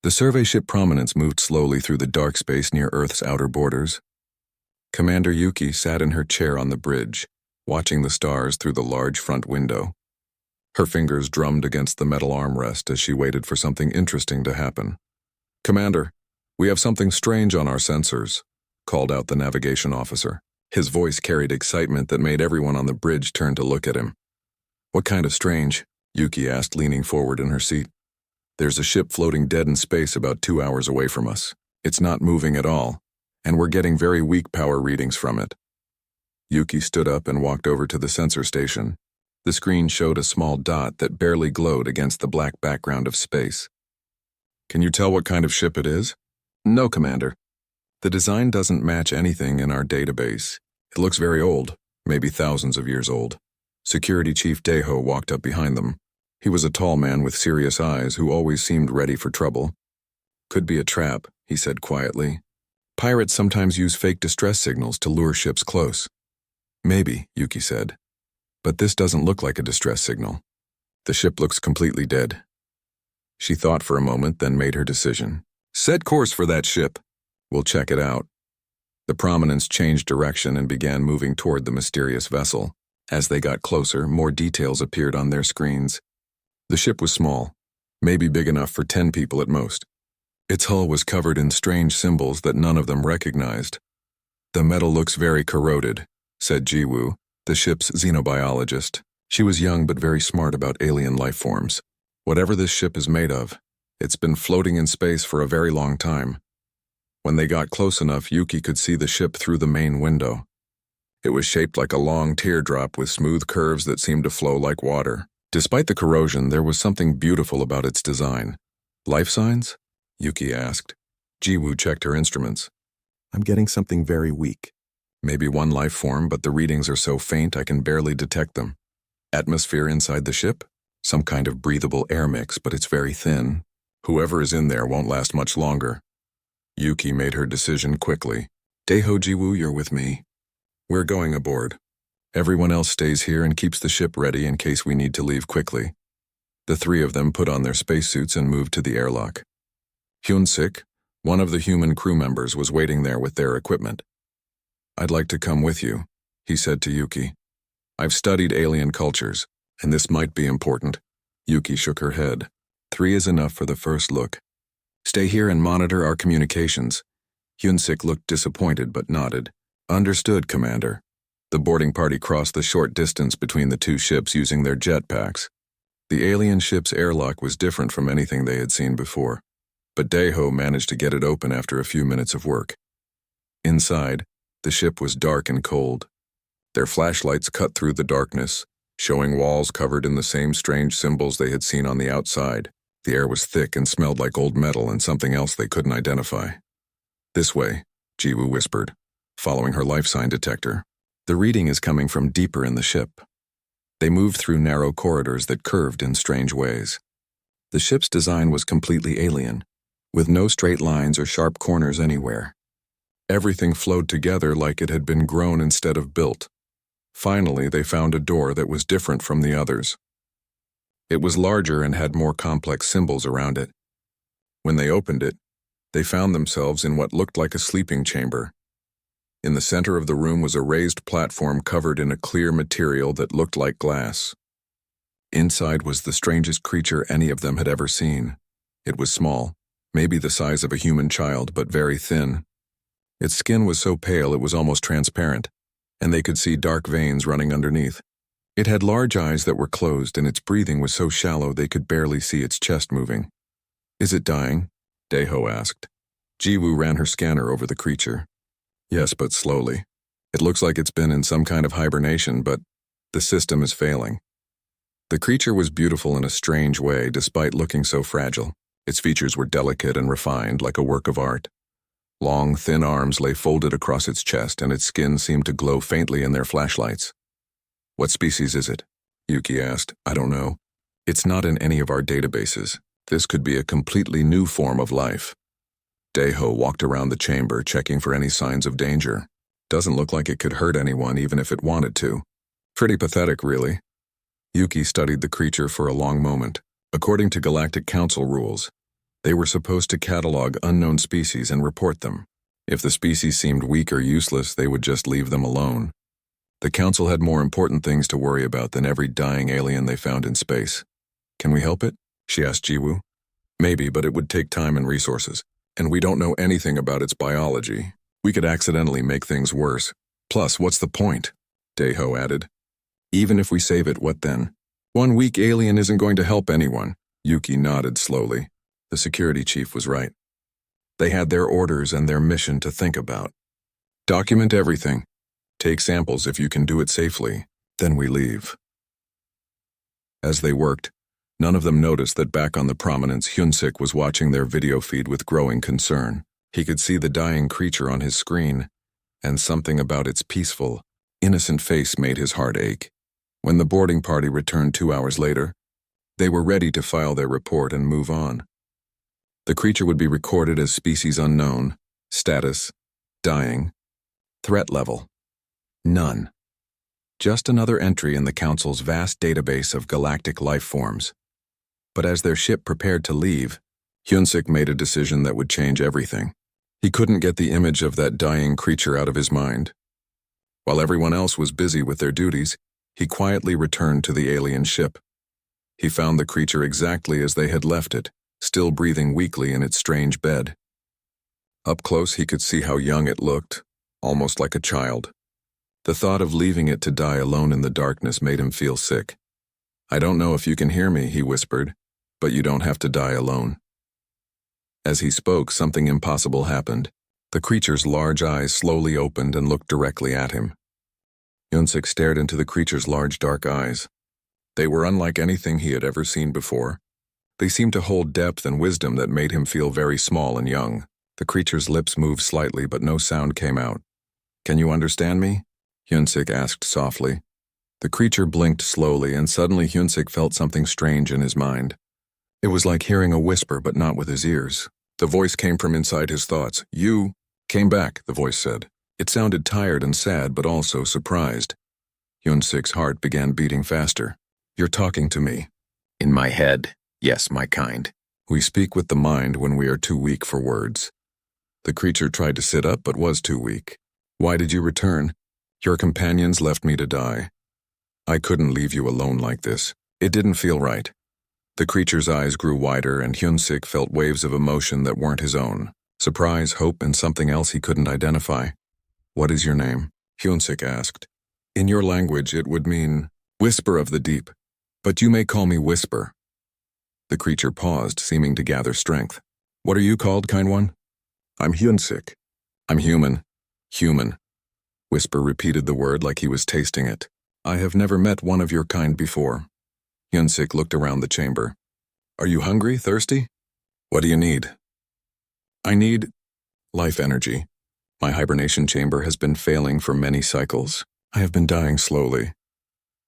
The survey ship Prominence moved slowly through the dark space near Earth's outer borders. Commander Yuki sat in her chair on the bridge, watching the stars through the large front window. Her fingers drummed against the metal armrest as she waited for something interesting to happen. "Commander, we have something strange on our sensors," called out the navigation officer. His voice carried excitement that made everyone on the bridge turn to look at him. "What kind of strange?" Yuki asked, leaning forward in her seat. "There's a ship floating dead in space about 2 hours away from us. It's not moving at all, and we're getting very weak power readings from it." Yuki stood up and walked over to the sensor station. The screen showed a small dot that barely glowed against the black background of space. "Can you tell what kind of ship it is?" "No, Commander. The design doesn't match anything in our database. It looks very old, maybe thousands of years old." Security Chief Deho walked up behind them. He was a tall man with serious eyes who always seemed ready for trouble. "Could be a trap," he said quietly. "Pirates sometimes use fake distress signals to lure ships close." "Maybe," Yuki said. "But this doesn't look like a distress signal. The ship looks completely dead." She thought for a moment, then made her decision. "Set course for that ship. We'll check it out." The Prominence changed direction and began moving toward the mysterious vessel. As they got closer, more details appeared on their screens. The ship was small, maybe big enough for 10 people at most. Its hull was covered in strange symbols that none of them recognized. "The metal looks very corroded," said Jiwoo, the ship's xenobiologist. She was young but very smart about alien life forms. "Whatever this ship is made of, it's been floating in space for a very long time." When they got close enough, Yuki could see the ship through the main window. It was shaped like a long teardrop with smooth curves that seemed to flow like water. Despite the corrosion, there was something beautiful about its design. "Life signs?" Yuki asked. Jiwoo checked her instruments. "I'm getting something very weak. Maybe one life form, but the readings are so faint I can barely detect them. Atmosphere inside the ship? Some kind of breathable air mix, but it's very thin. Whoever is in there won't last much longer." Yuki made her decision quickly. "Deho, Jiwoo, you're with me. We're going aboard. Everyone else stays here and keeps the ship ready in case we need to leave quickly." The three of them put on their spacesuits and moved to the airlock. Hyun-sik, one of the human crew members, was waiting there with their equipment. "I'd like to come with you," he said to Yuki. "I've studied alien cultures, and this might be important." Yuki shook her head. "3 is enough for the first look. Stay here and monitor our communications." Hyun-sik looked disappointed but nodded. "Understood, Commander." The boarding party crossed the short distance between the two ships using their jetpacks. The alien ship's airlock was different from anything they had seen before, but Deho managed to get it open after a few minutes of work. Inside, the ship was dark and cold. Their flashlights cut through the darkness, showing walls covered in the same strange symbols they had seen on the outside. The air was thick and smelled like old metal and something else they couldn't identify. "This way," Jiwoo whispered, following her life sign detector. "The reading is coming from deeper in the ship." They moved through narrow corridors that curved in strange ways. The ship's design was completely alien, with no straight lines or sharp corners anywhere. Everything flowed together like it had been grown instead of built. Finally, they found a door that was different from the others. It was larger and had more complex symbols around it. When they opened it, they found themselves in what looked like a sleeping chamber. In the center of the room was a raised platform covered in a clear material that looked like glass. Inside was the strangest creature any of them had ever seen. It was small, maybe the size of a human child, but very thin. Its skin was so pale it was almost transparent, and they could see dark veins running underneath. It had large eyes that were closed, and its breathing was so shallow they could barely see its chest moving. "Is it dying?" Deho asked. Jiwoo ran her scanner over the creature. "Yes, but slowly. It looks like it's been in some kind of hibernation, but the system is failing." The creature was beautiful in a strange way, despite looking so fragile. Its features were delicate and refined, like a work of art. Long, thin arms lay folded across its chest, and its skin seemed to glow faintly in their flashlights. "What species is it?" Yuki asked. "I don't know. It's not in any of our databases. This could be a completely new form of life." Deho walked around the chamber, checking for any signs of danger. "Doesn't look like it could hurt anyone even if it wanted to. Pretty pathetic, really." Yuki studied the creature for a long moment. According to Galactic Council rules, They were supposed to catalog unknown species and report them. If the species seemed weak or useless, they would just leave them alone. The council had more important things to worry about than every dying alien they found in space. Can we help it? She asked Jiwoo. Maybe, but it would take time and resources. And we don't know anything about its biology. We could accidentally make things worse. Plus, what's the point? Daeho added. Even if we save it, what then? One weak alien isn't going to help anyone. Yuki nodded slowly. The security chief was right. They had their orders and their mission to think about. Document everything. Take samples if you can do it safely. Then we leave. As they worked, none of them noticed that back on the prominence, Hyunsik was watching their video feed with growing concern. He could see the dying creature on his screen, and something about its peaceful, innocent face made his heart ache. When the boarding party returned 2 hours later, they were ready to file their report and move on. The creature would be recorded as species unknown, status, dying, threat level, none. Just another entry in the Council's vast database of galactic life forms. But as their ship prepared to leave, Hyunsik made a decision that would change everything. He couldn't get the image of that dying creature out of his mind. While everyone else was busy with their duties, he quietly returned to the alien ship. He found the creature exactly as they had left it, still breathing weakly in its strange bed. Up close, he could see how young it looked, almost like a child. The thought of leaving it to die alone in the darkness made him feel sick. I don't know if you can hear me, he whispered, but you don't have to die alone. As he spoke, something impossible happened. The creature's large eyes slowly opened and looked directly at him. Hyunsik stared into the creature's large dark eyes. They were unlike anything he had ever seen before. They seemed to hold depth and wisdom that made him feel very small and young. The creature's lips moved slightly, but no sound came out. Can you understand me? Hyunsik asked softly. The creature blinked slowly, and suddenly Hyunsik felt something strange in his mind. It was like hearing a whisper, but not with his ears. The voice came from inside his thoughts. You came back, the voice said. It sounded tired and sad, but also surprised. Hyunsik's heart began beating faster. You're talking to me. In my head, yes, my kind. We speak with the mind when we are too weak for words. The creature tried to sit up, but was too weak. Why did you return? Your companions left me to die. I couldn't leave you alone like this. It didn't feel right. The creature's eyes grew wider, and Hyunsik felt waves of emotion that weren't his own. Surprise, hope, and something else he couldn't identify. What is your name? Hyunsik asked. In your language, it would mean, Whisper of the Deep. But you may call me Whisper. The creature paused, seeming to gather strength. What are you called, kind one? I'm Hyunsik. I'm human. Human. Whisper repeated the word like he was tasting it. I have never met one of your kind before. Hyunsik looked around the chamber. Are you hungry, thirsty? What do you need? I need life energy. My hibernation chamber has been failing for many cycles. I have been dying slowly.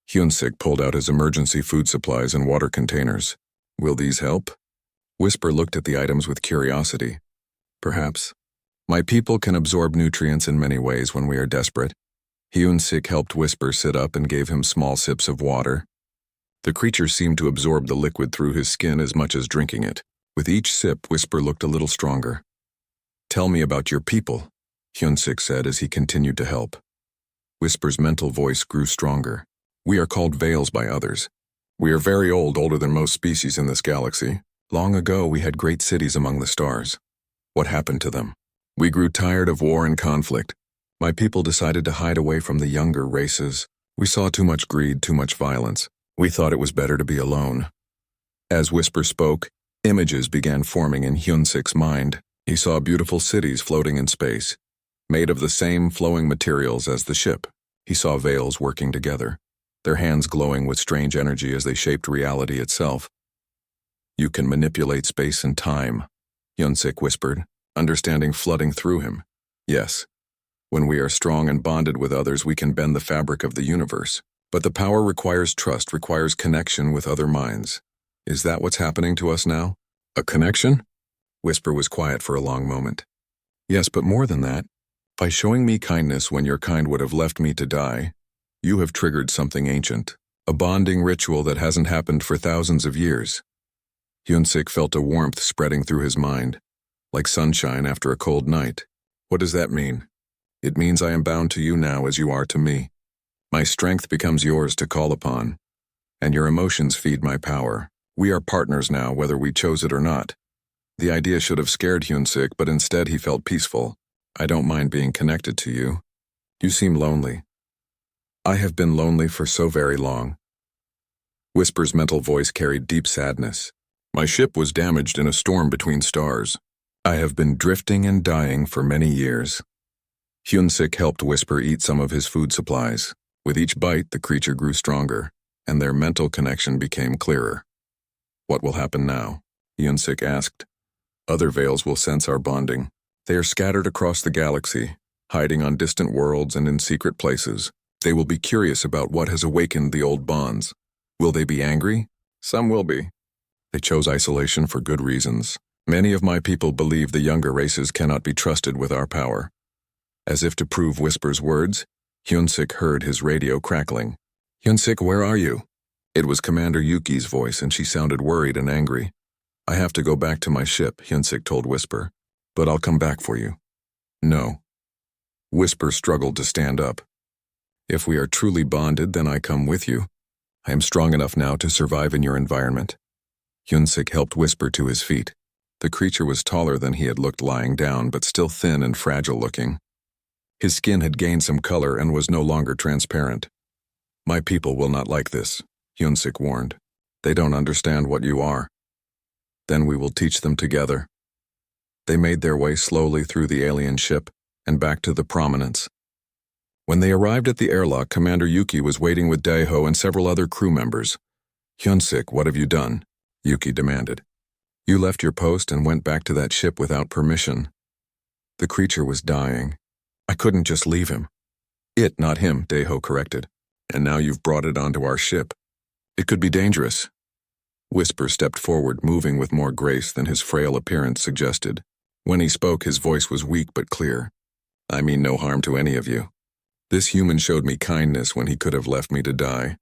Hyunsik pulled out his emergency food supplies and water containers. Will these help? Whisper looked at the items with curiosity. Perhaps. My people can absorb nutrients in many ways when we are desperate. Hyunsik helped Whisper sit up and gave him small sips of water. The creature seemed to absorb the liquid through his skin as much as drinking it. With each sip, Whisper looked a little stronger. Tell me about your people, Hyunsik said as he continued to help. Whisper's mental voice grew stronger. We are called Veils by others. We are very old, older than most species in this galaxy. Long ago, we had great cities among the stars. What happened to them? We grew tired of war and conflict. My people decided to hide away from the younger races. We saw too much greed, too much violence. We thought it was better to be alone. As Whisper spoke, images began forming in Hyunsik's mind. He saw beautiful cities floating in space, made of the same flowing materials as the ship. He saw veils working together, their hands glowing with strange energy as they shaped reality itself. You can manipulate space and time, Hyunsik whispered, understanding flooding through him. Yes. When we are strong and bonded with others, we can bend the fabric of the universe. But the power requires trust, requires connection with other minds. Is that what's happening to us now? A connection? Whisper was quiet for a long moment. Yes, but more than that. By showing me kindness when your kind would have left me to die, you have triggered something ancient, a bonding ritual that hasn't happened for thousands of years. Hyunsik felt a warmth spreading through his mind, like sunshine after a cold night. What does that mean? It means I am bound to you now as you are to me. My strength becomes yours to call upon, and your emotions feed my power. We are partners now, whether we chose it or not. The idea should have scared Hyunsik, but instead he felt peaceful. I don't mind being connected to you. You seem lonely. I have been lonely for so very long. Whisper's mental voice carried deep sadness. My ship was damaged in a storm between stars. I have been drifting and dying for many years. Hyunsik helped Whisper eat some of his food supplies. With each bite, the creature grew stronger, and their mental connection became clearer. What will happen now? Hyunsik asked. Other Veils will sense our bonding. They are scattered across the galaxy, hiding on distant worlds and in secret places. They will be curious about what has awakened the old bonds. Will they be angry? Some will be. They chose isolation for good reasons. Many of my people believe the younger races cannot be trusted with our power. As if to prove Whisper's words, Hyunsik heard his radio crackling. Hyunsik, where are you? It was Commander Yuki's voice, and she sounded worried and angry. I have to go back to my ship, Hyunsik told Whisper, but I'll come back for you. No. Whisper struggled to stand up. If we are truly bonded, then I come with you. I am strong enough now to survive in your environment. Hyunsik helped Whisper to his feet. The creature was taller than he had looked lying down, but still thin and fragile looking. His skin had gained some color and was no longer transparent. My people will not like this, Hyunsik warned. They don't understand what you are. Then we will teach them together. They made their way slowly through the alien ship and back to the prominence. When they arrived at the airlock, Commander Yuki was waiting with Daeho and several other crew members. Hyunsik, what have you done? Yuki demanded. You left your post and went back to that ship without permission. The creature was dying. I couldn't just leave him. It, not him, Daeho corrected. And now you've brought it onto our ship. It could be dangerous. Whisper stepped forward, moving with more grace than his frail appearance suggested. When he spoke, his voice was weak but clear. I mean no harm to any of you. This human showed me kindness when he could have left me to die.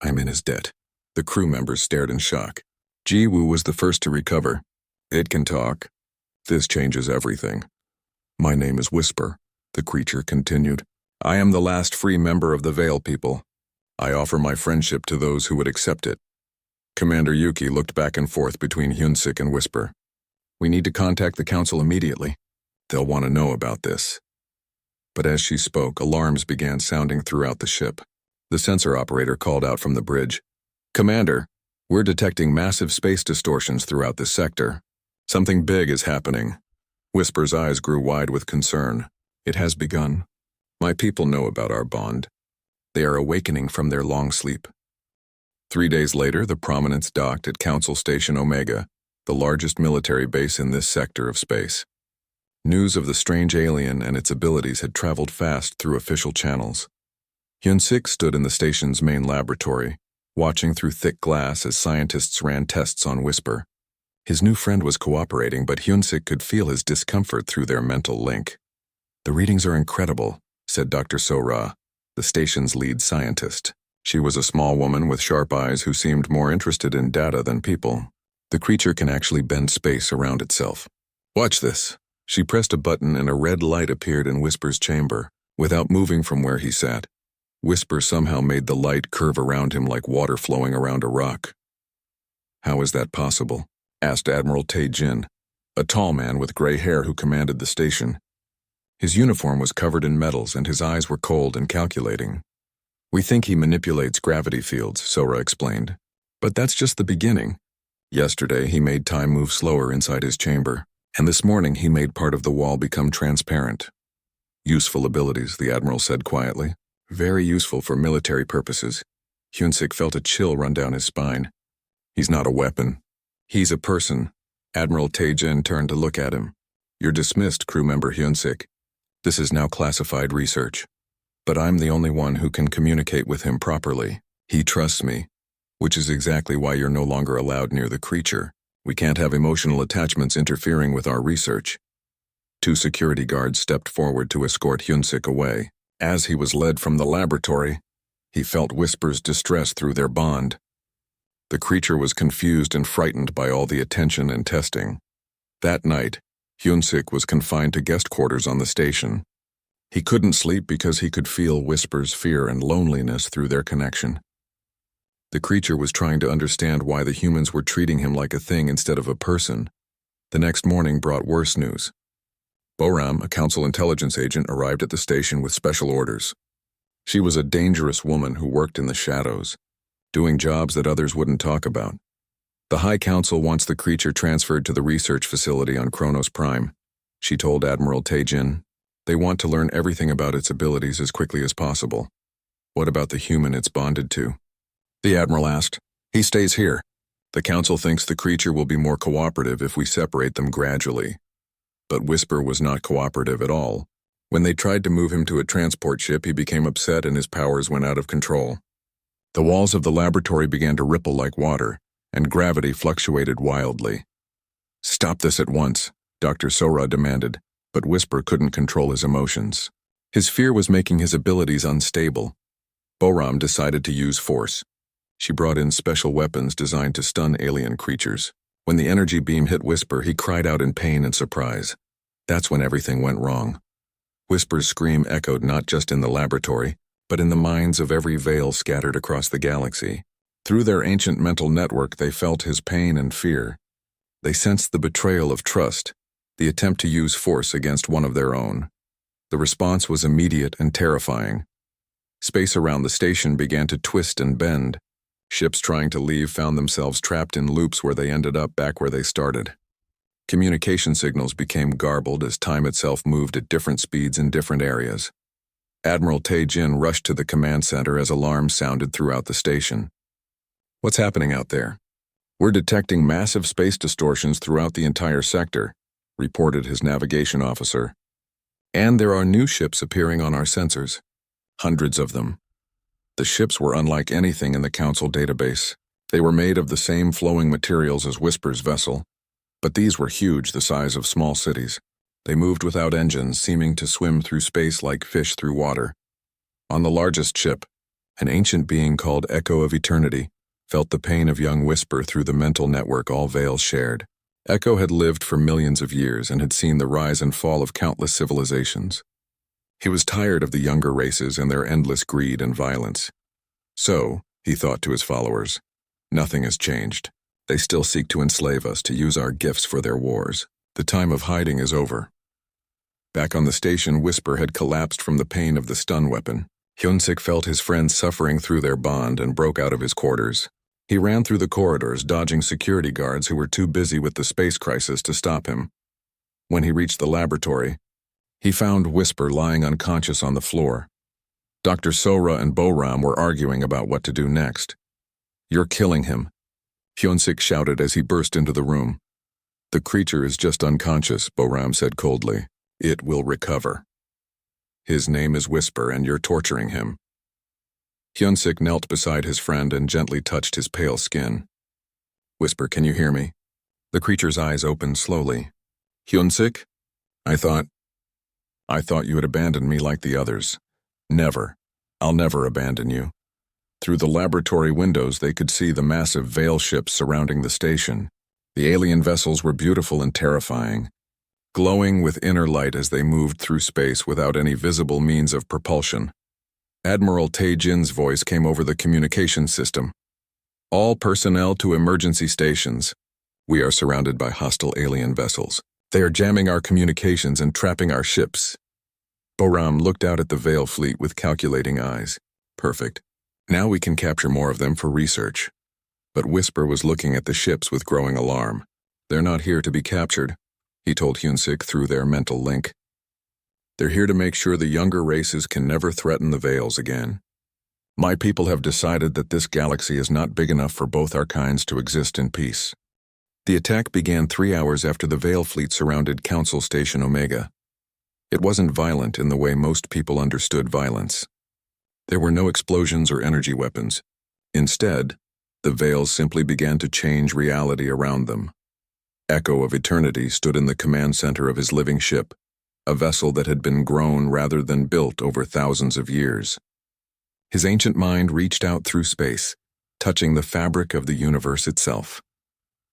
I'm in his debt. The crew members stared in shock. Jiwoo was the first to recover. It can talk. This changes everything. My name is Whisper, the creature continued. I am the last free member of the Veil people. I offer my friendship to those who would accept it. Commander Yuki looked back and forth between Hyunsik and Whisper. We need to contact the council immediately. They'll want to know about this. But as she spoke, alarms began sounding throughout the ship. The sensor operator called out from the bridge. Commander, we're detecting massive space distortions throughout this sector. Something big is happening. Whisper's eyes grew wide with concern. It has begun. My people know about our bond. They are awakening from their long sleep. 3 days later, the Prominence docked at Council Station Omega, the largest military base in this sector of space. News of the strange alien and its abilities had traveled fast through official channels. Hyunsik stood in the station's main laboratory, watching through thick glass as scientists ran tests on Whisper. His new friend was cooperating, but Hyunsik could feel his discomfort through their mental link. The readings are incredible, said Dr. Sora, the station's lead scientist. She was a small woman with sharp eyes who seemed more interested in data than people. The creature can actually bend space around itself. Watch this. She pressed a button and a red light appeared in Whisper's chamber, without moving from where he sat. Whisper somehow made the light curve around him like water flowing around a rock. How is that possible? Asked Admiral Tae-jin, a tall man with gray hair who commanded the station. His uniform was covered in metals and his eyes were cold and calculating. We think he manipulates gravity fields, Sora explained. But that's just the beginning. Yesterday, he made time move slower inside his chamber, and this morning he made part of the wall become transparent. Useful abilities, the Admiral said quietly. Very useful for military purposes. Hyunsik felt a chill run down his spine. He's not a weapon. He's a person. Admiral Tae-jin turned to look at him. You're dismissed, crew member Hyunsik. This is now classified research. But I'm the only one who can communicate with him properly. He trusts me, which is exactly why you're no longer allowed near the creature. We can't have emotional attachments interfering with our research. 2 security guards stepped forward to escort Hyunsik away. As he was led from the laboratory, he felt Whisper's distress through their bond. The creature was confused and frightened by all the attention and testing. That night, Hyun-sik was confined to guest quarters on the station. He couldn't sleep because he could feel Whisper's fear and loneliness through their connection. The creature was trying to understand why the humans were treating him like a thing instead of a person. The next morning brought worse news. Boram, a council intelligence agent, arrived at the station with special orders. She was a dangerous woman who worked in the shadows, doing jobs that others wouldn't talk about. The High Council wants the creature transferred to the research facility on Kronos Prime, she told Admiral Tae-jin. They want to learn everything about its abilities as quickly as possible. What about the human it's bonded to? The Admiral asked. He stays here. The Council thinks the creature will be more cooperative if we separate them gradually. But Whisper was not cooperative at all. When they tried to move him to a transport ship, he became upset and his powers went out of control. The walls of the laboratory began to ripple like water, and gravity fluctuated wildly. Stop this at once, Dr. Sora demanded, but Whisper couldn't control his emotions. His fear was making his abilities unstable. Boram decided to use force. She brought in special weapons designed to stun alien creatures. When the energy beam hit Whisper, he cried out in pain and surprise. That's when everything went wrong. Whisper's scream echoed not just in the laboratory, but in the minds of every Veil scattered across the galaxy. Through their ancient mental network, they felt his pain and fear. They sensed the betrayal of trust, the attempt to use force against one of their own. The response was immediate and terrifying. Space around the station began to twist and bend. Ships trying to leave found themselves trapped in loops where they ended up back where they started. Communication signals became garbled as time itself moved at different speeds in different areas. Admiral Tae-jin rushed to the command center as alarms sounded throughout the station. What's happening out there? We're detecting massive space distortions throughout the entire sector, reported his navigation officer. And there are new ships appearing on our sensors. Hundreds of them. The ships were unlike anything in the Council database. They were made of the same flowing materials as Whisper's vessel, but these were huge, the size of small cities. They moved without engines, seeming to swim through space like fish through water. On the largest ship, an ancient being called Echo of Eternity felt the pain of young Whisper through the mental network all Veils shared. Echo had lived for millions of years and had seen the rise and fall of countless civilizations. He was tired of the younger races and their endless greed and violence. So, he thought to his followers, nothing has changed. They still seek to enslave us, to use our gifts for their wars. The time of hiding is over. Back on the station, Whisper had collapsed from the pain of the stun weapon. Hyun-sik felt his friends suffering through their bond and broke out of his quarters. He ran through the corridors, dodging security guards who were too busy with the space crisis to stop him. When he reached the laboratory, he found Whisper lying unconscious on the floor. Dr. Sora and Boram were arguing about what to do next. You're killing him, Hyun-sik shouted as he burst into the room. The creature is just unconscious, Boram said coldly. It will recover. His name is Whisper and you're torturing him. Hyun-sik knelt beside his friend and gently touched his pale skin. Whisper, can you hear me? The creature's eyes opened slowly. Hyun-sik? I thought you had abandoned me like the others. Never. I'll never abandon you. Through the laboratory windows, they could see the massive Veil ships surrounding the station. The alien vessels were beautiful and terrifying, glowing with inner light as they moved through space without any visible means of propulsion. Admiral Tae-jin's voice came over the communication system. All personnel to emergency stations. We are surrounded by hostile alien vessels. They are jamming our communications and trapping our ships. Boram looked out at the Veil fleet with calculating eyes. Perfect. Now we can capture more of them for research. But Whisper was looking at the ships with growing alarm. They're not here to be captured, he told Hyun-sik through their mental link. They're here to make sure the younger races can never threaten the Veils again. My people have decided that this galaxy is not big enough for both our kinds to exist in peace. The attack began 3 hours after the Veil fleet surrounded Council Station Omega. It wasn't violent in the way most people understood violence. There were no explosions or energy weapons. Instead, the Veils simply began to change reality around them. Echo of Eternity stood in the command center of his living ship, a vessel that had been grown rather than built over thousands of years. His ancient mind reached out through space, touching the fabric of the universe itself.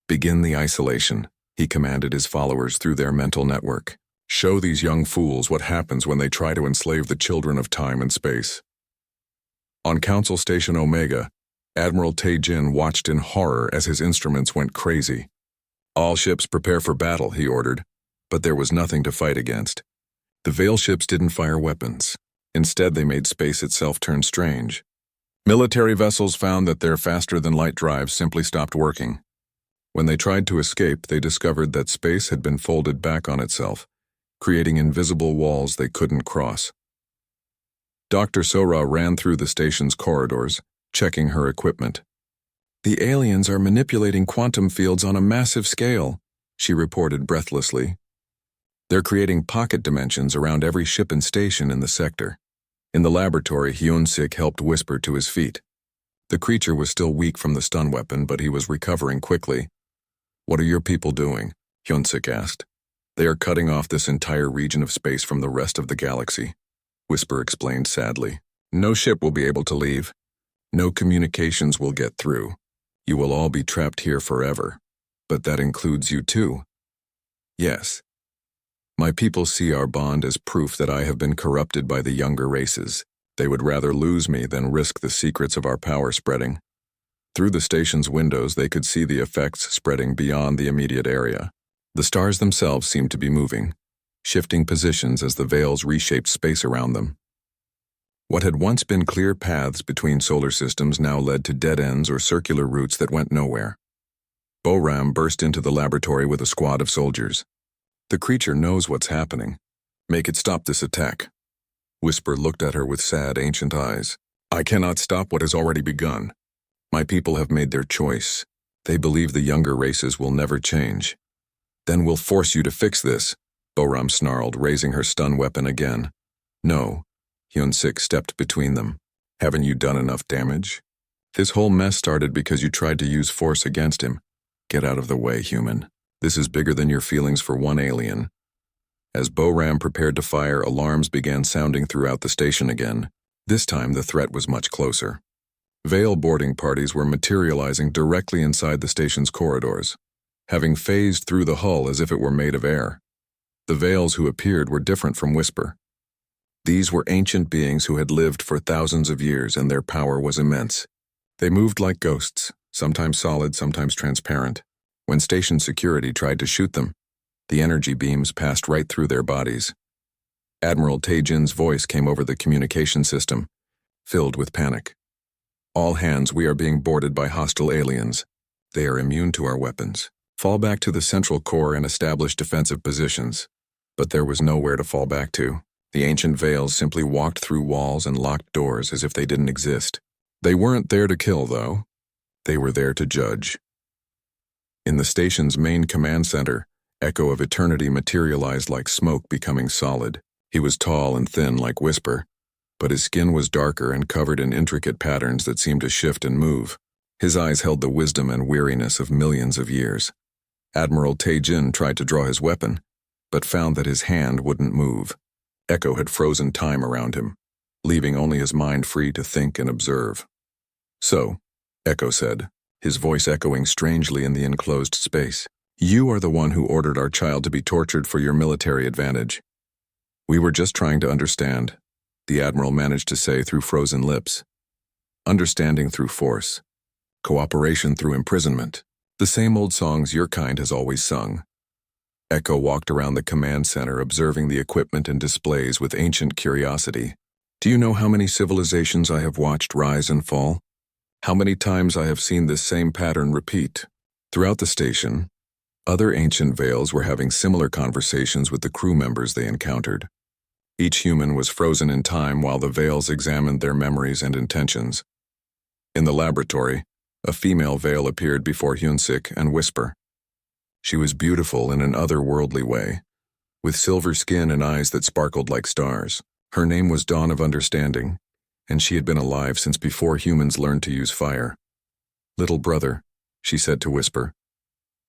Begin the isolation, he commanded his followers through their mental network. Show these young fools what happens when they try to enslave the children of time and space. On Council Station Omega, Admiral Tae-jin watched in horror as his instruments went crazy. All ships prepare for battle, he ordered, but there was nothing to fight against. The Veil ships didn't fire weapons. Instead, they made space itself turn strange. Military vessels found that their faster-than-light drives simply stopped working. When they tried to escape, they discovered that space had been folded back on itself, creating invisible walls they couldn't cross. Dr. Sora ran through the station's corridors, checking her equipment. "The aliens are manipulating quantum fields on a massive scale," she reported breathlessly. "They're creating pocket dimensions around every ship and station in the sector." In the laboratory, Hyun-sik helped Whisper to his feet. The creature was still weak from the stun weapon, but he was recovering quickly. "What are your people doing?" Hyun-sik asked. "They are cutting off this entire region of space from the rest of the galaxy," Whisper explained sadly. "No ship will be able to leave. No communications will get through. You will all be trapped here forever. But that includes you too." "Yes. My people see our bond as proof that I have been corrupted by the younger races. They would rather lose me than risk the secrets of our power spreading." Through the station's windows, they could see the effects spreading beyond the immediate area. The stars themselves seemed to be moving, shifting positions as the veils reshaped space around them. What had once been clear paths between solar systems now led to dead ends or circular routes that went nowhere. Boram burst into the laboratory with a squad of soldiers. "The creature knows what's happening. Make it stop this attack." Whisper looked at her with sad, ancient eyes. "I cannot stop what has already begun. My people have made their choice. They believe the younger races will never change." "Then we'll force you to fix this," Boram snarled, raising her stun weapon again. "No." Hyun-sik stepped between them. "Haven't you done enough damage? This whole mess started because you tried to use force against him. Get out of the way, human. This is bigger than your feelings for one alien." As Boram prepared to fire, alarms began sounding throughout the station again. This time the threat was much closer. Veil boarding parties were materializing directly inside the station's corridors, having phased through the hull as if it were made of air. The Veils who appeared were different from Whisper. These were ancient beings who had lived for thousands of years, and their power was immense. They moved like ghosts, sometimes solid, sometimes transparent. When station security tried to shoot them, the energy beams passed right through their bodies. Admiral Tae-jin's voice came over the communication system, filled with panic. "All hands, we are being boarded by hostile aliens. They are immune to our weapons. Fall back to the central core and establish defensive positions." But there was nowhere to fall back to. The ancient Veils simply walked through walls and locked doors as if they didn't exist. They weren't there to kill, though. They were there to judge. In the station's main command center, Echo of Eternity materialized like smoke becoming solid. He was tall and thin like Whisper, but his skin was darker and covered in intricate patterns that seemed to shift and move. His eyes held the wisdom and weariness of millions of years. Admiral Tae-jin tried to draw his weapon, but found that his hand wouldn't move. Echo had frozen time around him, leaving only his mind free to think and observe. "So," Echo said, his voice echoing strangely in the enclosed space, "you are the one who ordered our child to be tortured for your military advantage." "We were just trying to understand," the Admiral managed to say through frozen lips. "Understanding through force. Cooperation through imprisonment. The same old songs your kind has always sung." Echo walked around the command center, observing the equipment and displays with ancient curiosity. "Do you know how many civilizations I have watched rise and fall? How many times I have seen this same pattern repeat?" Throughout the station, other ancient Veils were having similar conversations with the crew members they encountered. Each human was frozen in time while the Veils examined their memories and intentions. In the laboratory, a female Veil appeared before Hyun-sik and Whisper. She was beautiful in an otherworldly way, with silver skin and eyes that sparkled like stars. Her name was Dawn of Understanding, and she had been alive since before humans learned to use fire. "Little brother," she said to Whisper,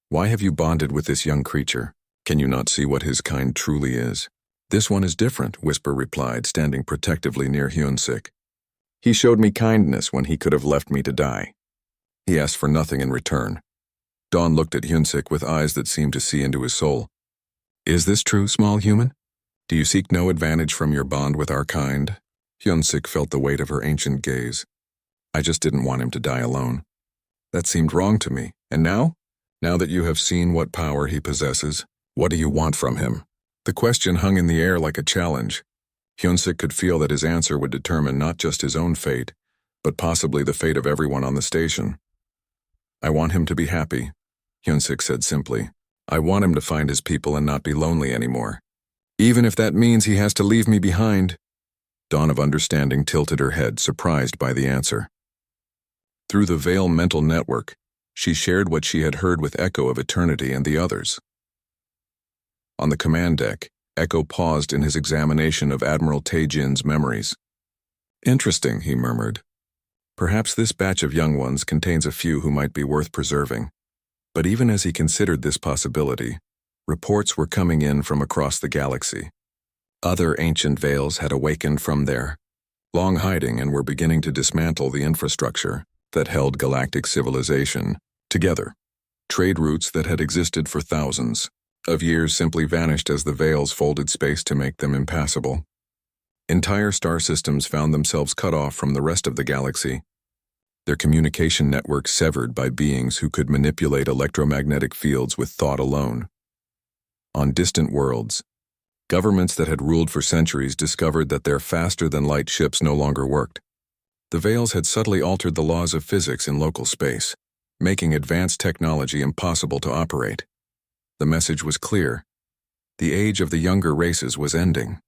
"why have you bonded with this young creature? Can you not see what his kind truly is?" "This one is different," Whisper replied, standing protectively near Hyun-sik. "He showed me kindness when he could have left me to die. He asked for nothing in return. Dawn looked at Hyunsik with eyes that seemed to see into his soul. Is this true, small human? Do you seek no advantage from your bond with our kind? Hyunsik felt the weight of her ancient gaze. I just didn't want him to die alone. That seemed wrong to me. And now? Now that you have seen what power he possesses, what do you want from him? The question hung in the air like a challenge. Hyunsik could feel that his answer would determine not just his own fate, but possibly the fate of everyone on the station. I want him to be happy, Hyunsik said simply. I want him to find his people and not be lonely anymore. Even if that means he has to leave me behind. Dawn of Understanding tilted her head, surprised by the answer. Through the Veil mental network, she shared what she had heard with Echo of Eternity and the others. On the command deck, Echo paused in his examination of Admiral Taejin's memories. Interesting, he murmured. Perhaps this batch of young ones contains a few who might be worth preserving. But even as he considered this possibility, reports were coming in from across the galaxy. Other ancient Veils had awakened from their long hiding and were beginning to dismantle the infrastructure that held galactic civilization together. Trade routes that had existed for thousands of years simply vanished as the Veils folded space to make them impassable. Entire star systems found themselves cut off from the rest of the galaxy, their communication networks severed by beings who could manipulate electromagnetic fields with thought alone. On distant worlds, governments that had ruled for centuries discovered that their faster-than-light ships no longer worked. The Veils had subtly altered the laws of physics in local space, making advanced technology impossible to operate. The message was clear. The age of the younger races was ending.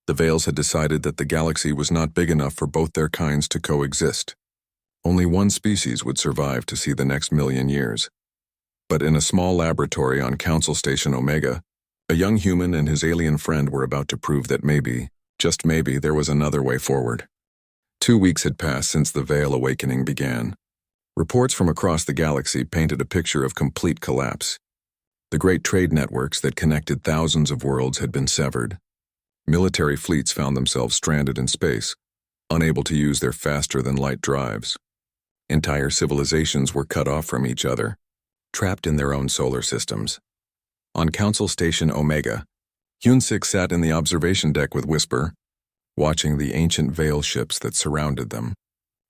The Veils had decided that the galaxy was not big enough for both their kinds to coexist. Only one species would survive to see the next million years. But in a small laboratory on Council Station Omega, a young human and his alien friend were about to prove that maybe, just maybe, there was another way forward. 2 weeks had passed since the Veil awakening began. Reports from across the galaxy painted a picture of complete collapse. The great trade networks that connected thousands of worlds had been severed. Military fleets found themselves stranded in space, unable to use their faster-than-light drives. Entire civilizations were cut off from each other, trapped in their own solar systems. On Council Station Omega, Hyunsik sat in the observation deck with Whisper, watching the ancient Veil ships that surrounded them.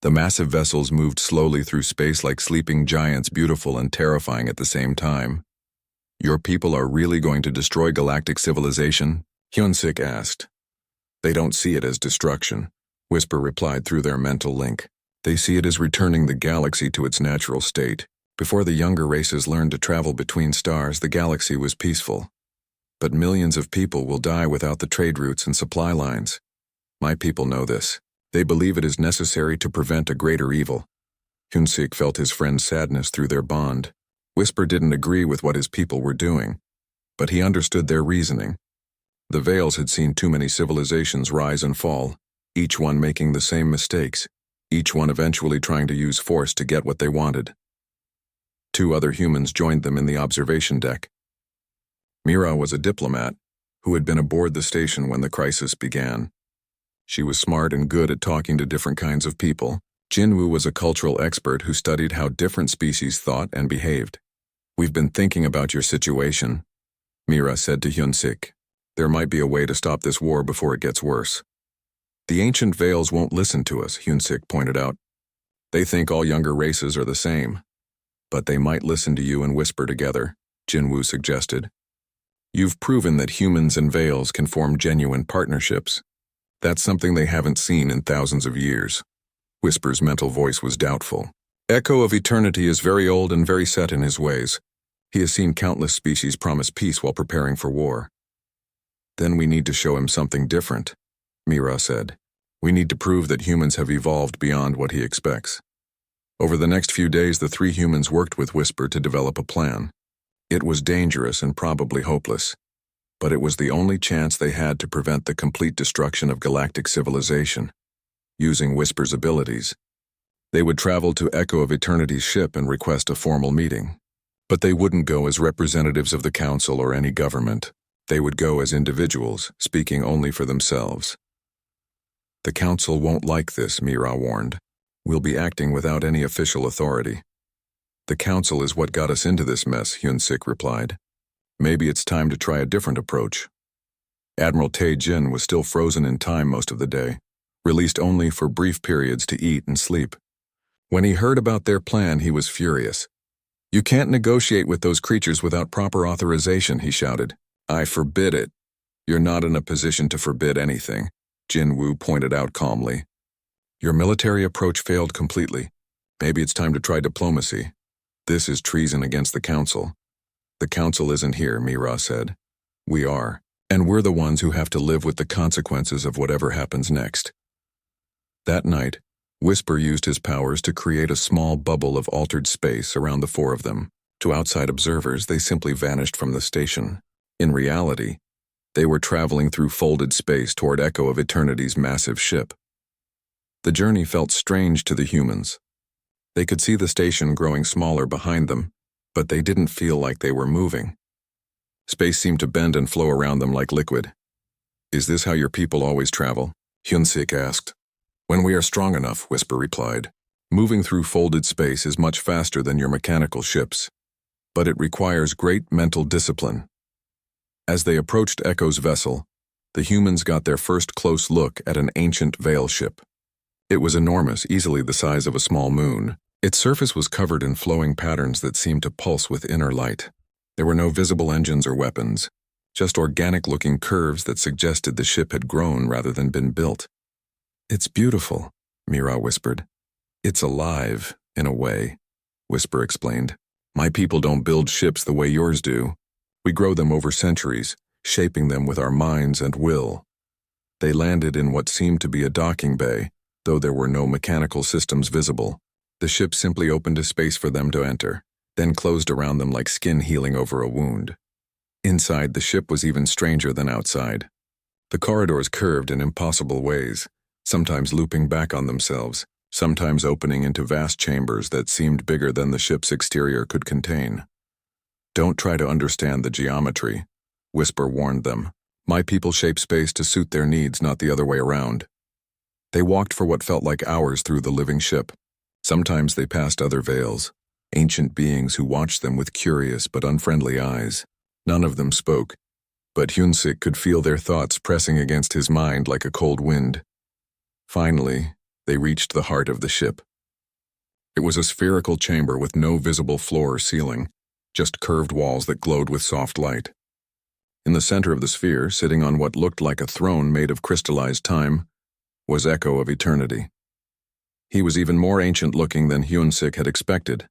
The massive vessels moved slowly through space like sleeping giants, beautiful and terrifying at the same time. Your people are really going to destroy galactic civilization? Hyunsik asked. They don't see it as destruction, Whisper replied through their mental link. They see it as returning the galaxy to its natural state. Before the younger races learned to travel between stars, the galaxy was peaceful. But millions of people will die without the trade routes and supply lines. My people know this. They believe it is necessary to prevent a greater evil. Hyunsik felt his friend's sadness through their bond. Whisper didn't agree with what his people were doing, but he understood their reasoning. The Veils had seen too many civilizations rise and fall, each one making the same mistakes, each one eventually trying to use force to get what they wanted. 2 other humans joined them in the observation deck. Mira was a diplomat who had been aboard the station when the crisis began. She was smart and good at talking to different kinds of people. Jinwoo was a cultural expert who studied how different species thought and behaved. We've been thinking about your situation, Mira said to Hyunsik. There might be a way to stop this war before it gets worse. The ancient Veils won't listen to us, Hyunsik pointed out. They think all younger races are the same. But they might listen to you and whisper together, Jinwoo suggested. You've proven that humans and Veils can form genuine partnerships. That's something they haven't seen in thousands of years. Whisper's mental voice was doubtful. Echo of Eternity is very old and very set in his ways. He has seen countless species promise peace while preparing for war. Then we need to show him something different, Mira said. We need to prove that humans have evolved beyond what he expects. Over the next few days, the 3 humans worked with Whisper to develop a plan. It was dangerous and probably hopeless, but it was the only chance they had to prevent the complete destruction of galactic civilization. Using Whisper's abilities, they would travel to Echo of Eternity's ship and request a formal meeting. But they wouldn't go as representatives of the Council or any government. They would go as individuals, speaking only for themselves. The Council won't like this, Mira warned. We'll be acting without any official authority. The council is what got us into this mess, Hyun-sik replied. Maybe it's time to try a different approach. Admiral Tae-jin was still frozen in time most of the day, released only for brief periods to eat and sleep. When he heard about their plan, he was furious. You can't negotiate with those creatures without proper authorization, he shouted. I forbid it. You're not in a position to forbid anything, Jin-woo pointed out calmly. Your military approach failed completely. Maybe it's time to try diplomacy. This is treason against the council. The council isn't here, Mira said. We are, and we're the ones who have to live with the consequences of whatever happens next. That night, Whisper used his powers to create a small bubble of altered space around the four of them. To outside observers, they simply vanished from the station. In reality, they were traveling through folded space toward Echo of Eternity's massive ship. The journey felt strange to the humans. They could see the station growing smaller behind them, but they didn't feel like they were moving. Space seemed to bend and flow around them like liquid. Is this how your people always travel? Hyun-sik asked. When we are strong enough, Whisper replied. Moving through folded space is much faster than your mechanical ships, but it requires great mental discipline. As they approached Echo's vessel, the humans got their first close look at an ancient Veil ship. It was enormous, easily the size of a small moon. Its surface was covered in flowing patterns that seemed to pulse with inner light. There were no visible engines or weapons, just organic-looking curves that suggested the ship had grown rather than been built. It's beautiful, Mira whispered. It's alive, in a way, Whisper explained. My people don't build ships the way yours do. We grow them over centuries, shaping them with our minds and will. They landed in what seemed to be a docking bay, though there were no mechanical systems visible. The ship simply opened a space for them to enter, then closed around them like skin healing over a wound. Inside, the ship was even stranger than outside. The corridors curved in impossible ways, sometimes looping back on themselves, sometimes opening into vast chambers that seemed bigger than the ship's exterior could contain. Don't try to understand the geometry, Whisper warned them. My people shape space to suit their needs, not the other way around. They walked for what felt like hours through the living ship. Sometimes they passed other Veils, ancient beings who watched them with curious but unfriendly eyes. None of them spoke, but Hyun-sik could feel their thoughts pressing against his mind like a cold wind. Finally, they reached the heart of the ship. It was a spherical chamber with no visible floor or ceiling, just curved walls that glowed with soft light. In the center of the sphere, sitting on what looked like a throne made of crystallized time, was Echo of Eternity. He was even more ancient-looking than Hyun-sik had expected.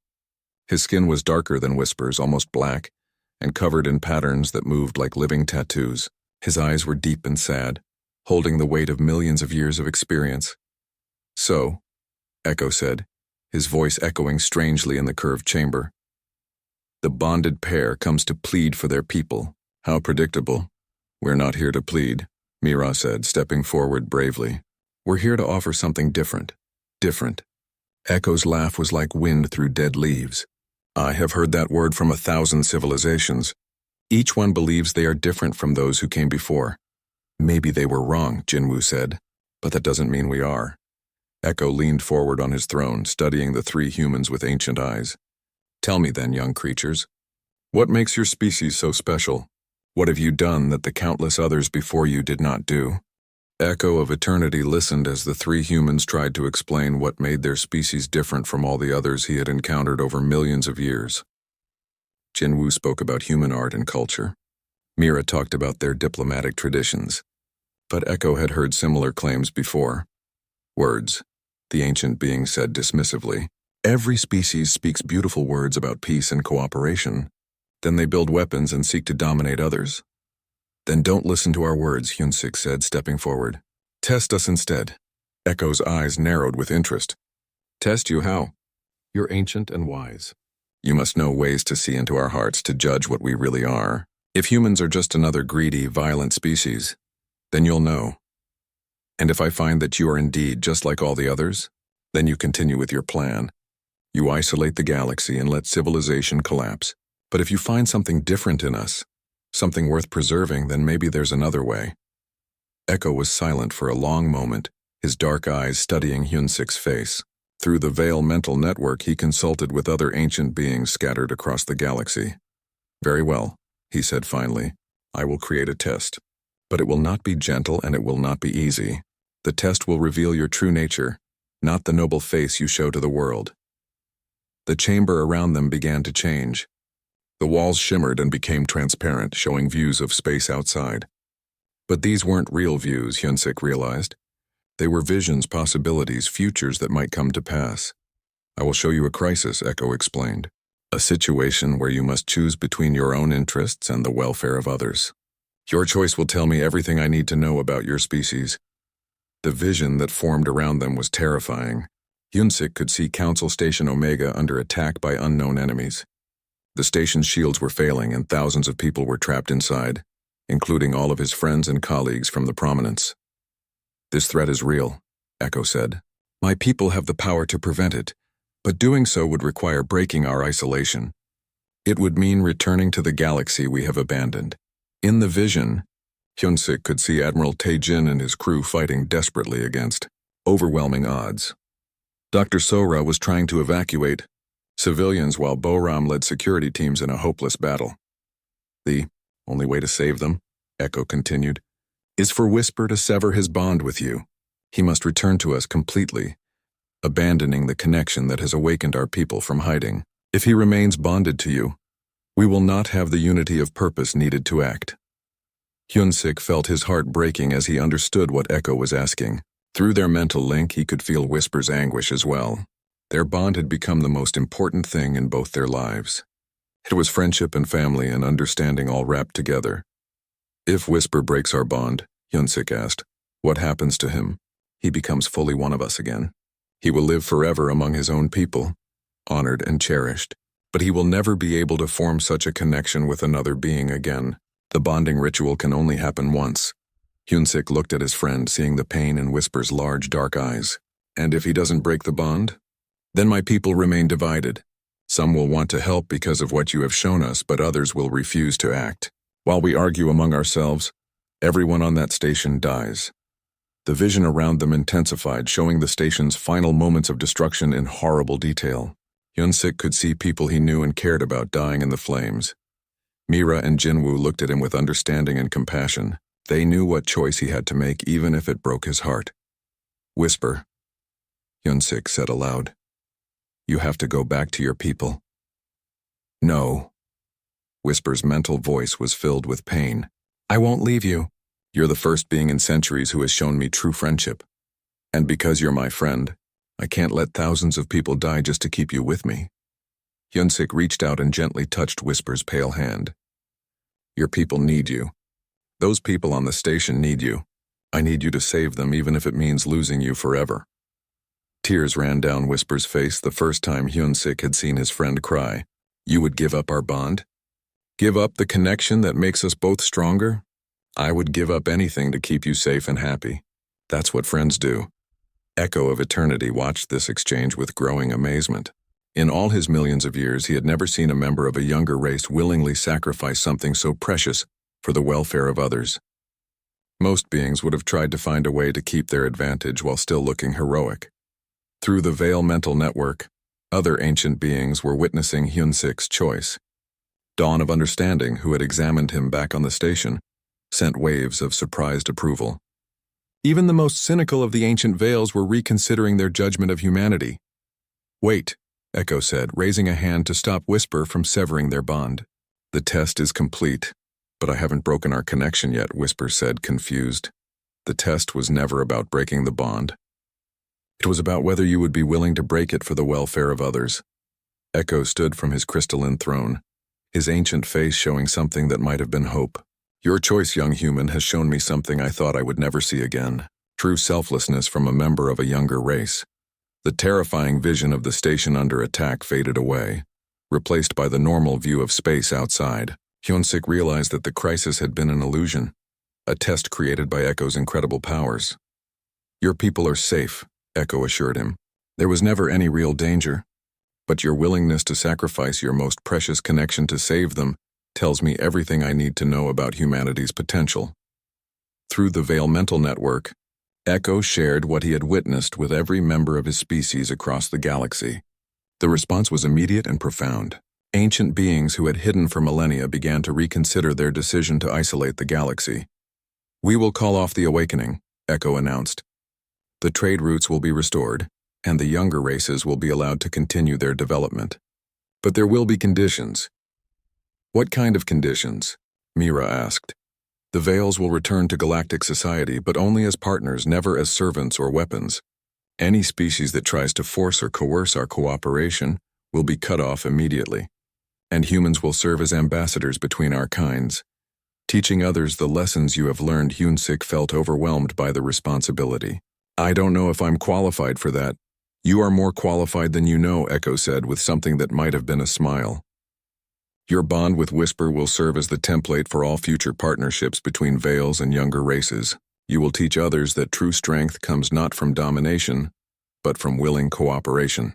His skin was darker than Whisper's, almost black, and covered in patterns that moved like living tattoos. His eyes were deep and sad, holding the weight of millions of years of experience. So, Echo said, his voice echoing strangely in the curved chamber. The bonded pair comes to plead for their people. How predictable. We're not here to plead, Mira said, stepping forward bravely. We're here to offer something different. Different. Echo's laugh was like wind through dead leaves. I have heard that word from 1,000 civilizations. Each one believes they are different from those who came before. Maybe they were wrong, Jinwoo said, but that doesn't mean we are. Echo leaned forward on his throne, studying the three humans with ancient eyes. Tell me then, young creatures, what makes your species so special? What have you done that the countless others before you did not do? Echo of Eternity listened as the three humans tried to explain what made their species different from all the others he had encountered over millions of years. Jinwoo spoke about human art and culture. Mira talked about their diplomatic traditions. But Echo had heard similar claims before. Words, the ancient being said dismissively. Every species speaks beautiful words about peace and cooperation. Then they build weapons and seek to dominate others. Then don't listen to our words, Hyun-sik said, stepping forward. Test us instead. Echo's eyes narrowed with interest. Test you how? You're ancient and wise. You must know ways to see into our hearts to judge what we really are. If humans are just another greedy, violent species, then you'll know. And if I find that you are indeed just like all the others, then you continue with your plan. You isolate the galaxy and let civilization collapse. But if you find something different in us, something worth preserving, then maybe there's another way. Echo was silent for a long moment, his dark eyes studying Hyun-sik's face. Through the Veil mental network, he consulted with other ancient beings scattered across the galaxy. "Very well," he said finally. "I will create a test. But it will not be gentle and it will not be easy. The test will reveal your true nature, not the noble face you show to the world." The chamber around them began to change. The walls shimmered and became transparent, showing views of space outside. But these weren't real views, Hyunsik realized. They were visions, possibilities, futures that might come to pass. "I will show you a crisis," Echo explained. "A situation where you must choose between your own interests and the welfare of others. Your choice will tell me everything I need to know about your species." The vision that formed around them was terrifying. Hyunsik could see Council Station Omega under attack by unknown enemies. The station's shields were failing and thousands of people were trapped inside, including all of his friends and colleagues from the Prominence. "This threat is real," Echo said. "My people have the power to prevent it, but doing so would require breaking our isolation. It would mean returning to the galaxy we have abandoned." In the vision, Hyunsik could see Admiral Taejin and his crew fighting desperately against overwhelming odds. Dr. Sora was trying to evacuate civilians while Boram led security teams in a hopeless battle. "The only way to save them," Echo continued, "is for Whisper to sever his bond with you. He must return to us completely, abandoning the connection that has awakened our people from hiding. If he remains bonded to you, we will not have the unity of purpose needed to act." Hyunsik felt his heart breaking as he understood what Echo was asking. Through their mental link, he could feel Whisper's anguish as well. Their bond had become the most important thing in both their lives. It was friendship and family and understanding all wrapped together. "If Whisper breaks our bond," Hyunsik asked, "what happens to him?" "He becomes fully one of us again. He will live forever among his own people, honored and cherished, but he will never be able to form such a connection with another being again. The bonding ritual can only happen once." Hyunsik looked at his friend, seeing the pain in Whisper's large, dark eyes. "And if he doesn't break the bond? Then my people remain divided. Some will want to help because of what you have shown us, but others will refuse to act. While we argue among ourselves, everyone on that station dies." The vision around them intensified, showing the station's final moments of destruction in horrible detail. Hyunsik could see people he knew and cared about dying in the flames. Mira and Jinwoo looked at him with understanding and compassion. They knew what choice he had to make, even if it broke his heart. "Whisper," Hyunsik said aloud. "You have to go back to your people." "No." Whisper's mental voice was filled with pain. "I won't leave you. You're the first being in centuries who has shown me true friendship. And because you're my friend, I can't let thousands of people die just to keep you with me." Hyunsik reached out and gently touched Whisper's pale hand. "Your people need you. Those people on the station need you. I need you to save them, even if it means losing you forever." Tears ran down Whisper's face the first time Hyunsik had seen his friend cry. "You would give up our bond? Give up the connection that makes us both stronger? I would give up anything to keep you safe and happy. That's what friends do." Echo of Eternity watched this exchange with growing amazement. In all his millions of years, he had never seen a member of a younger race willingly sacrifice something so precious for the welfare of others. Most beings would have tried to find a way to keep their advantage while still looking heroic. Through the Veil mental network, other ancient beings were witnessing Hyunsik's choice. Dawn of Understanding, who had examined him back on the station, sent waves of surprised approval. Even the most cynical of the ancient Veils were reconsidering their judgment of humanity. "Wait," Echo said, raising a hand to stop Whisper from severing their bond. "The test is complete, but I haven't broken our connection yet," Whisper said, confused. "The test was never about breaking the bond. It was about whether you would be willing to break it for the welfare of others." Echo stood from his crystalline throne, his ancient face showing something that might have been hope. "Your choice, young human, has shown me something I thought I would never see again. True selflessness from a member of a younger race." The terrifying vision of the station under attack faded away, replaced by the normal view of space outside. Hyunsik realized that the crisis had been an illusion, a test created by Echo's incredible powers. "Your people are safe," Echo assured him. "There was never any real danger, but your willingness to sacrifice your most precious connection to save them tells me everything I need to know about humanity's potential." Through the Veil mental network, Echo shared what he had witnessed with every member of his species across the galaxy. The response was immediate and profound. Ancient beings who had hidden for millennia began to reconsider their decision to isolate the galaxy. "We will call off the awakening," Echo announced. "The trade routes will be restored, and the younger races will be allowed to continue their development. But there will be conditions." "What kind of conditions?" Mira asked. "The Veils will return to galactic society, but only as partners, never as servants or weapons. Any species that tries to force or coerce our cooperation will be cut off immediately, and humans will serve as ambassadors between our kinds, teaching others the lessons you have learned." Hyunsik felt overwhelmed by the responsibility. "I don't know if I'm qualified for that." "You are more qualified than you know," Echo said with something that might have been a smile. "Your bond with Whisper will serve as the template for all future partnerships between Veils and younger races. You will teach others that true strength comes not from domination, but from willing cooperation."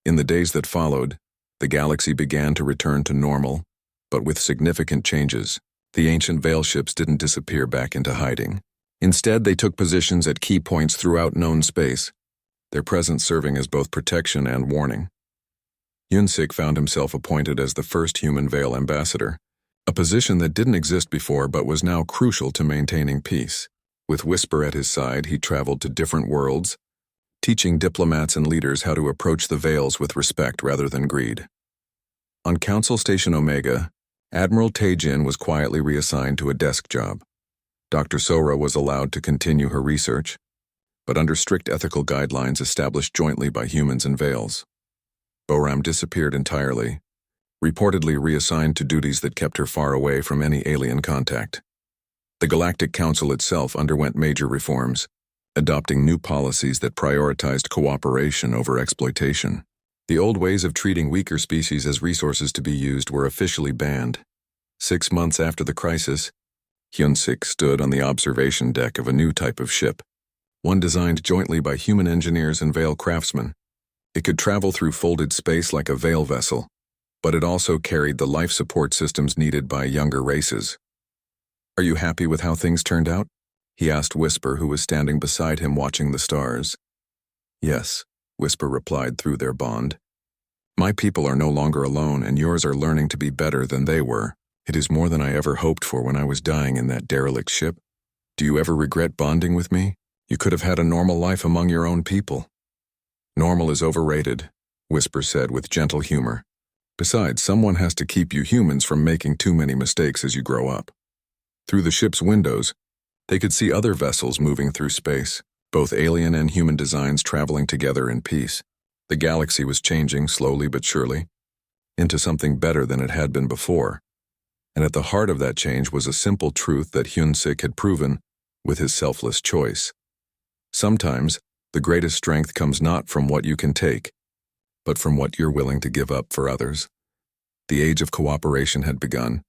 In the days that followed, the galaxy began to return to normal, but with significant changes. The ancient Veil ships didn't disappear back into hiding. Instead, they took positions at key points throughout known space, their presence serving as both protection and warning. Hyunsik found himself appointed as the first human Veil ambassador, a position that didn't exist before but was now crucial to maintaining peace. With Whisper at his side, he traveled to different worlds, teaching diplomats and leaders how to approach the Veils with respect rather than greed. On Council Station Omega, Admiral Taejin was quietly reassigned to a desk job. Dr. Sora was allowed to continue her research, but under strict ethical guidelines established jointly by humans and Veils. Boram disappeared entirely, reportedly reassigned to duties that kept her far away from any alien contact. The Galactic Council itself underwent major reforms, adopting new policies that prioritized cooperation over exploitation. The old ways of treating weaker species as resources to be used were officially banned. 6 months after the crisis, Hyunsik stood on the observation deck of a new type of ship, one designed jointly by human engineers and Veil craftsmen. It could travel through folded space like a Veil vessel, but it also carried the life support systems needed by younger races. "Are you happy with how things turned out?" he asked Whisper, who was standing beside him watching the stars. "Yes," Whisper replied through their bond. "My people are no longer alone, and yours are learning to be better than they were. It is more than I ever hoped for when I was dying in that derelict ship. Do you ever regret bonding with me? You could have had a normal life among your own people." "Normal is overrated," Whisper said with gentle humor. "Besides, someone has to keep you humans from making too many mistakes as you grow up." Through the ship's windows, they could see other vessels moving through space, both alien and human designs traveling together in peace. The galaxy was changing slowly but surely into something better than it had been before. And at the heart of that change was a simple truth that Hyunsik had proven with his selfless choice. Sometimes, the greatest strength comes not from what you can take, but from what you're willing to give up for others. The age of cooperation had begun,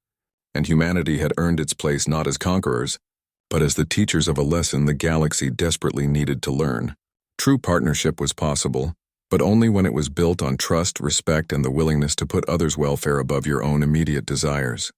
and humanity had earned its place not as conquerors, but as the teachers of a lesson the galaxy desperately needed to learn. True partnership was possible, but only when it was built on trust, respect, and the willingness to put others' welfare above your own immediate desires.